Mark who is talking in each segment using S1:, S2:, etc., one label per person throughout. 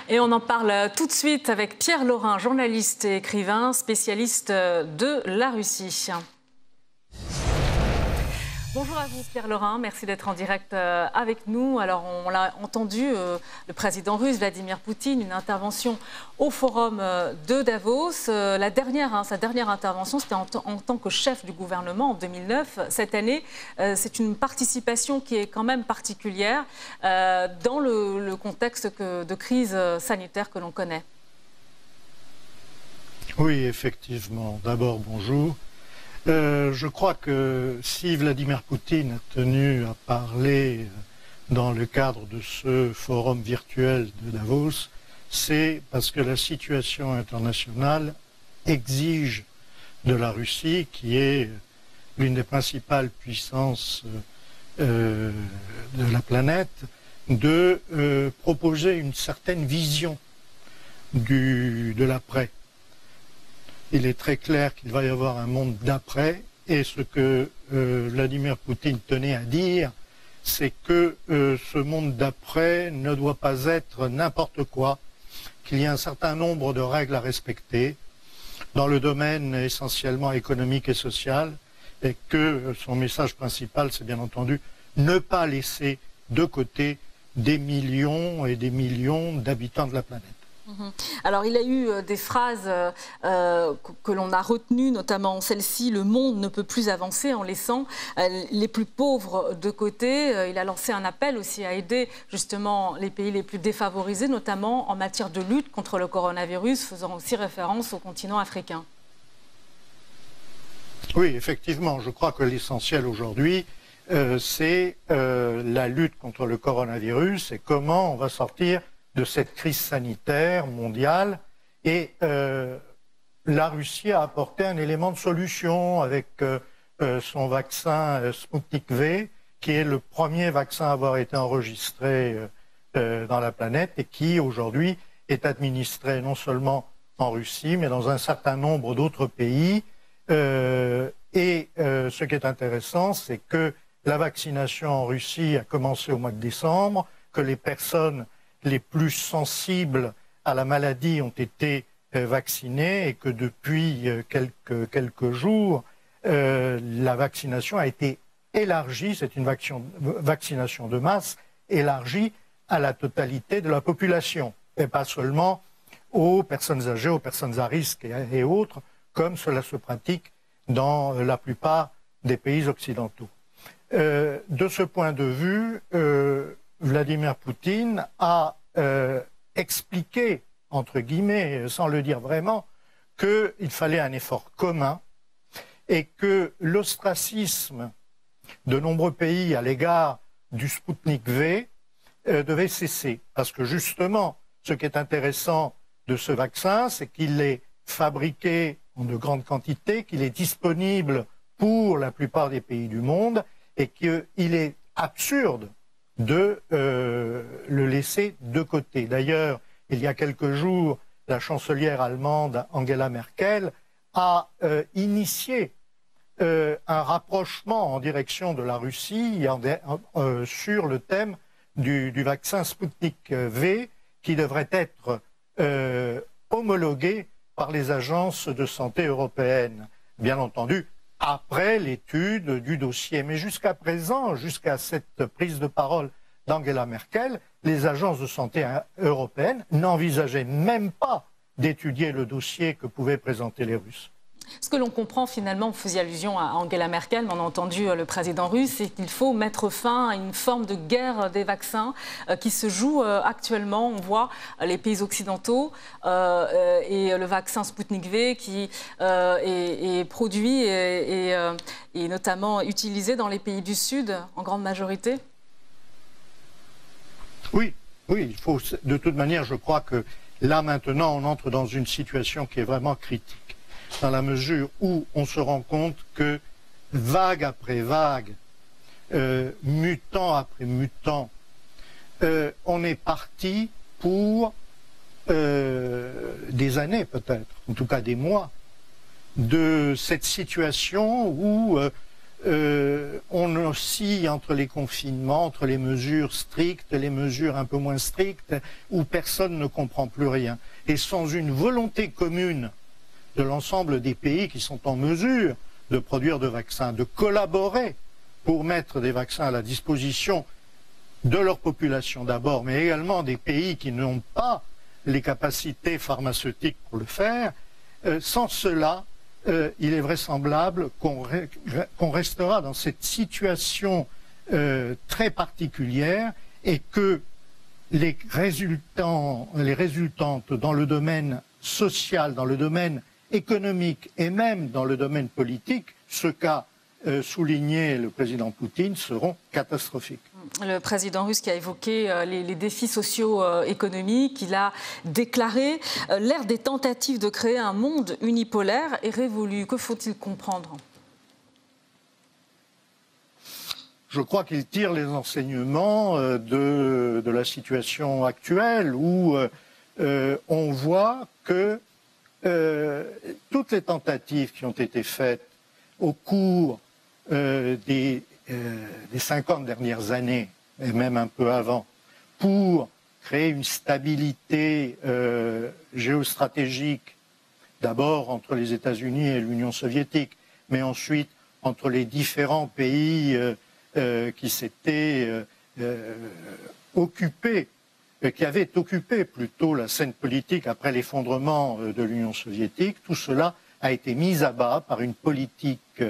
S1: Et on en parle tout de suite avec Pierre Laurin, journaliste et écrivain, spécialiste de la Russie. Bonjour à vous Pierre Laurin, merci d'être en direct avec nous. Alors on l'a entendu, le président russe Vladimir Poutine, une intervention au forum de Davos. Sa dernière intervention, c'était en tant que chef du gouvernement en 2009. Cette année, c'est une participation qui est quand même particulière dans le contexte de crise sanitaire que l'on connaît.
S2: Oui, effectivement. D'abord, bonjour. Je crois que si Vladimir Poutine a tenu à parler dans le cadre de ce forum virtuel de Davos, c'est parce que la situation internationale exige de la Russie, qui est l'une des principales puissances de la planète, de proposer une certaine vision de l'après. Il est très clair qu'il va y avoir un monde d'après, et ce que Vladimir Poutine tenait à dire, c'est que ce monde d'après ne doit pas être n'importe quoi, qu'il y a un certain nombre de règles à respecter dans le domaine essentiellement économique et social, et que son message principal, c'est bien entendu ne pas laisser de côté des millions et des millions d'habitants de la planète.
S1: Alors, il a eu des phrases que l'on a retenues, notamment celle-ci: le monde ne peut plus avancer en laissant les plus pauvres de côté. Il a lancé un appel aussi à aider justement les pays les plus défavorisés, notamment en matière de lutte contre le coronavirus, faisant aussi référence au continent africain.
S2: Oui, effectivement, je crois que l'essentiel aujourd'hui, c'est la lutte contre le coronavirus et comment on va sortir de cette crise sanitaire mondiale, et la Russie a apporté un élément de solution avec son vaccin Sputnik V, qui est le premier vaccin à avoir été enregistré dans la planète et qui aujourd'hui est administré non seulement en Russie mais dans un certain nombre d'autres pays. Ce qui est intéressant, c'est que la vaccination en Russie a commencé au mois de décembre, que les personnes les plus sensibles à la maladie ont été vaccinés, et que depuis quelques jours, la vaccination a été élargie, c'est une vaccination de masse, élargie à la totalité de la population, et pas seulement aux personnes âgées, aux personnes à risque et autres, comme cela se pratique dans la plupart des pays occidentaux. De ce point de vue, Vladimir Poutine a expliqué, entre guillemets, sans le dire vraiment, qu'il fallait un effort commun et que l'ostracisme de nombreux pays à l'égard du Sputnik V devait cesser. Parce que justement, ce qui est intéressant de ce vaccin, c'est qu'il est fabriqué en de grandes quantités, qu'il est disponible pour la plupart des pays du monde, et qu'il est absurde de le laisser de côté. D'ailleurs, il y a quelques jours, la chancelière allemande Angela Merkel a initié un rapprochement en direction de la Russie sur le thème du vaccin Sputnik V, qui devrait être homologué par les agences de santé européennes. Bien entendu, après l'étude du dossier. Mais jusqu'à présent, jusqu'à cette prise de parole d'Angela Merkel, les agences de santé européennes n'envisageaient même pas d'étudier le dossier que pouvaient présenter les Russes.
S1: Ce que l'on comprend finalement, vous faisiez allusion à Angela Merkel, mais on a entendu le président russe, c'est qu'il faut mettre fin à une forme de guerre des vaccins qui se joue actuellement. On voit les pays occidentaux et le vaccin Sputnik V qui est produit et notamment utilisé dans les pays du Sud en grande majorité.
S2: Oui, il faut. De toute manière, je crois que là maintenant, on entre dans une situation qui est vraiment critique, dans la mesure où on se rend compte que vague après vague, mutant après mutant, on est parti pour des années peut-être, en tout cas des mois, de cette situation où on oscille entre les confinements, entre les mesures strictes, les mesures un peu moins strictes, où personne ne comprend plus rien. Et sans une volonté commune de l'ensemble des pays qui sont en mesure de produire de vaccins, de collaborer pour mettre des vaccins à la disposition de leur population d'abord, mais également des pays qui n'ont pas les capacités pharmaceutiques pour le faire, sans cela, il est vraisemblable qu'on restera dans cette situation très particulière et que les résultantes dans le domaine social, dans le domaine économique et même dans le domaine politique, ce qu'a souligné le président Poutine, seront catastrophiques.
S1: Le président russe qui a évoqué les défis socio-économiques, il a déclaré l'ère des tentatives de créer un monde unipolaire est révolue. Que faut-il comprendre ?
S2: Je crois qu'il tire les enseignements de la situation actuelle où on voit que toutes les tentatives qui ont été faites au cours des 50 dernières années, et même un peu avant, pour créer une stabilité géostratégique, d'abord entre les États-Unis et l'Union soviétique, mais ensuite entre les différents pays qui s'étaient occupés, qui avaient occupé plutôt la scène politique après l'effondrement de l'Union soviétique. Tout cela a été mis à bas par une politique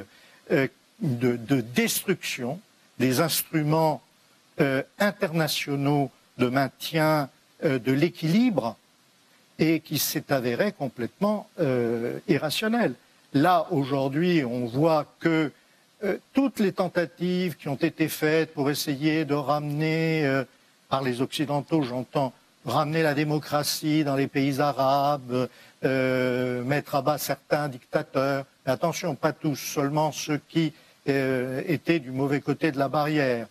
S2: de destruction des instruments internationaux de maintien de l'équilibre et qui s'est avéré complètement irrationnel. Là, aujourd'hui, on voit que toutes les tentatives qui ont été faites pour essayer de ramener, par les Occidentaux, j'entends, ramener la démocratie dans les pays arabes, mettre à bas certains dictateurs, mais attention, pas tous, seulement ceux qui étaient du mauvais côté de la barrière.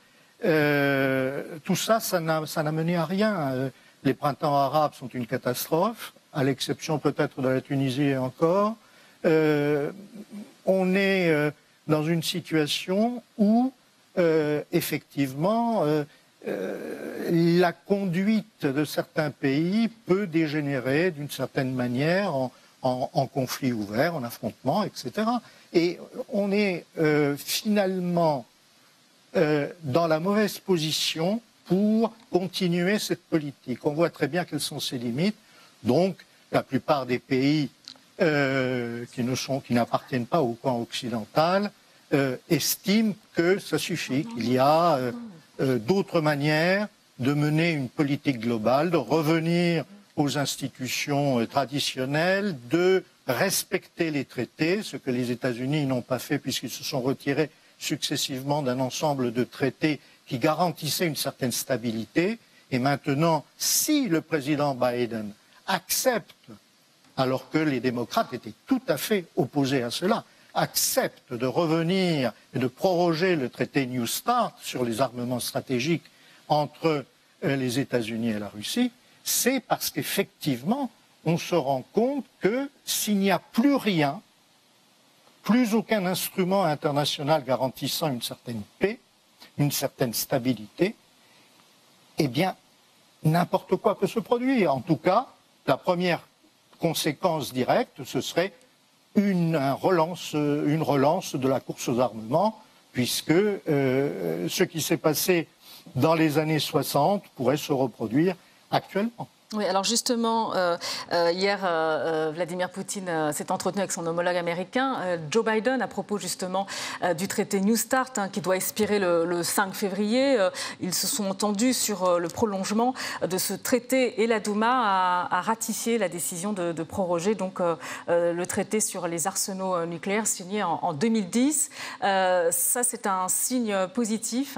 S2: Tout ça, ça n'a mené à rien. Les printemps arabes sont une catastrophe, à l'exception peut-être de la Tunisie encore. On est dans une situation où, effectivement, la conduite de certains pays peut dégénérer d'une certaine manière en conflit ouvert, en affrontement, etc. Et on est finalement dans la mauvaise position pour continuer cette politique. On voit très bien quelles sont ses limites. Donc, la plupart des pays qui n'appartiennent pas au camp occidental estiment que ça suffit, qu'il y a d'autres manières de mener une politique globale, de revenir aux institutions traditionnelles, de respecter les traités, ce que les États-Unis n'ont pas fait puisqu'ils se sont retirés successivement d'un ensemble de traités qui garantissaient une certaine stabilité. Et maintenant, si le président Biden accepte, alors que les démocrates étaient tout à fait opposés à cela, accepte de revenir et de proroger le traité New Start sur les armements stratégiques entre les États-Unis et la Russie, c'est parce qu'effectivement, on se rend compte que s'il n'y a plus rien, plus aucun instrument international garantissant une certaine paix, une certaine stabilité, eh bien, n'importe quoi peut se produire. En tout cas, la première conséquence directe, ce serait une relance de la course aux armements, puisque ce qui s'est passé dans les années 60 pourrait se reproduire actuellement.
S1: Oui, alors justement, hier, Vladimir Poutine s'est entretenu avec son homologue américain, Joe Biden, à propos justement du traité New Start, qui doit expirer le 5 février. Ils se sont entendus sur le prolongement de ce traité et la Douma a ratifié la décision de proroger donc, le traité sur les arsenaux nucléaires signé en 2010. Ça, c'est un signe positif.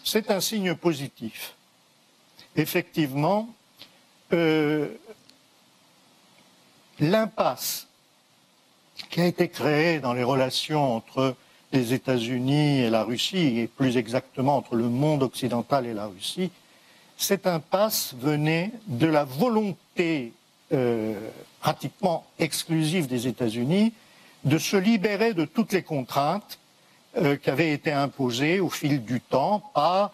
S2: C'est un signe positif. Effectivement, l'impasse qui a été créée dans les relations entre les États-Unis et la Russie, et plus exactement entre le monde occidental et la Russie, cette impasse venait de la volonté pratiquement exclusive des États-Unis de se libérer de toutes les contraintes qui avaient été imposées au fil du temps par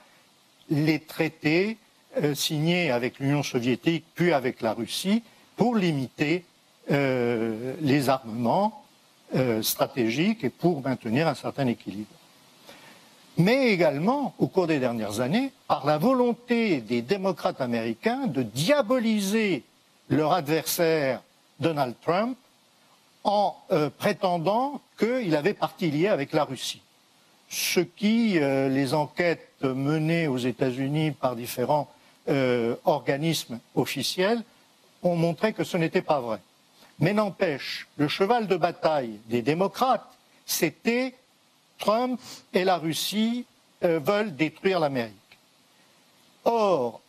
S2: les traités signés avec l'Union soviétique puis avec la Russie pour limiter les armements stratégiques et pour maintenir un certain équilibre. Mais également, au cours des dernières années, par la volonté des démocrates américains de diaboliser leur adversaire Donald Trump en prétendant qu'il avait partie liée avec la Russie. Ce qui, les enquêtes menées aux États-Unis par différents organismes officiels ont montré que ce n'était pas vrai. Mais n'empêche, le cheval de bataille des démocrates, c'était Trump et la Russie veulent détruire l'Amérique. Or,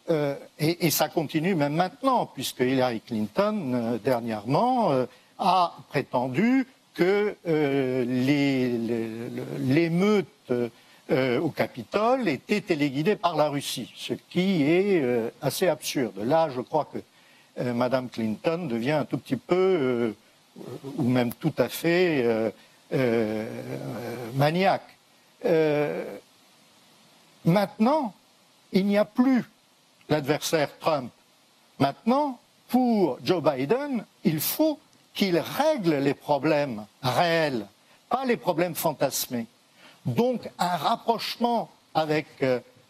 S2: et ça continue même maintenant, puisque Hillary Clinton, dernièrement, a prétendu que l'émeute au Capitole était téléguidée par la Russie, ce qui est assez absurde. Là, je crois que Madame Clinton devient un tout petit peu, ou même tout à fait, maniaque. Maintenant, il n'y a plus l'adversaire Trump. Maintenant, pour Joe Biden, il faut qu'il règle les problèmes réels, pas les problèmes fantasmés. Donc, un rapprochement avec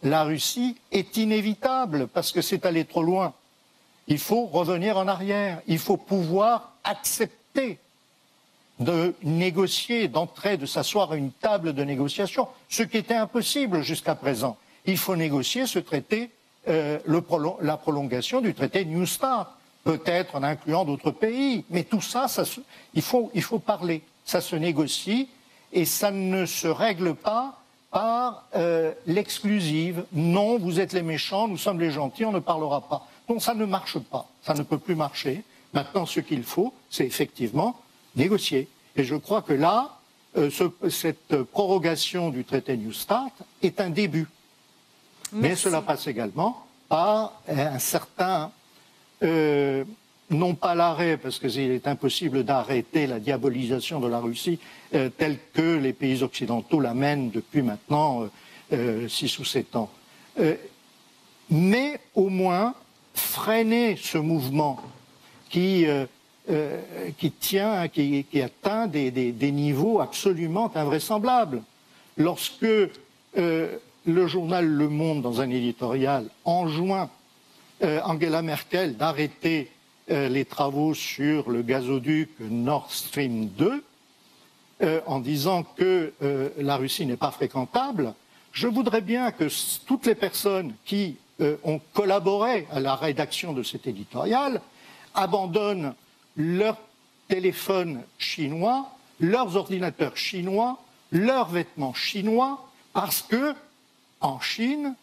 S2: la Russie est inévitable parce que c'est allé trop loin. Il faut revenir en arrière. Il faut pouvoir accepter de négocier, d'entrer, de s'asseoir à une table de négociation, ce qui était impossible jusqu'à présent. Il faut négocier ce traité, la prolongation du traité New START, peut-être en incluant d'autres pays, mais tout ça, il faut parler. Ça se négocie et ça ne se règle pas par l'exclusive. Non, vous êtes les méchants, nous sommes les gentils, on ne parlera pas. Non, ça ne marche pas, ça ne peut plus marcher. Maintenant, ce qu'il faut, c'est effectivement négocier. Et je crois que là, cette prorogation du traité New START est un début. Merci. Mais cela passe également par un certain, non pas l'arrêt, parce qu'il est impossible d'arrêter la diabolisation de la Russie telle que les pays occidentaux la mènent depuis maintenant 6 ou 7 ans. Mais au moins freiner ce mouvement qui atteint des niveaux absolument invraisemblables. Lorsque le journal Le Monde, dans un éditorial, enjoint Angela Merkel d'arrêter les travaux sur le gazoduc Nord Stream 2, en disant que la Russie n'est pas fréquentable, je voudrais bien que toutes les personnes qui ont collaboré à la rédaction de cet éditorial abandonnent leurs téléphones chinois, leurs ordinateurs chinois, leurs vêtements chinois, parce que en Chine,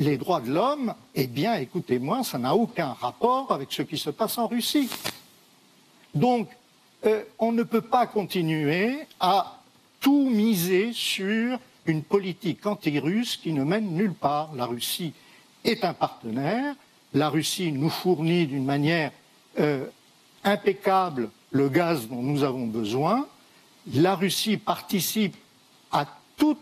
S2: les droits de l'homme, eh bien, écoutez-moi, ça n'a aucun rapport avec ce qui se passe en Russie. Donc, on ne peut pas continuer à tout miser sur une politique anti-russe qui ne mène nulle part. La Russie est un partenaire, la Russie nous fournit d'une manière impeccable le gaz dont nous avons besoin, la Russie participe à toutes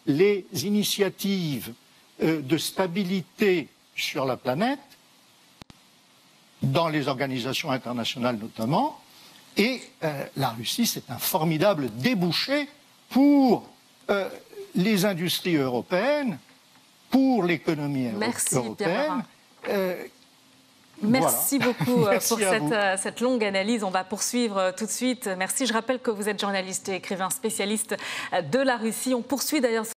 S2: les initiatives de stabilité sur la planète, dans les organisations internationales notamment, et la Russie, c'est un formidable débouché pour les industries européennes, pour l'économie européenne.
S1: Merci
S2: voilà.
S1: beaucoup
S2: Merci
S1: pour cette longue analyse. On va poursuivre tout de suite. Merci. Je rappelle que vous êtes journaliste et écrivain spécialiste de la Russie. On poursuit d'ailleurs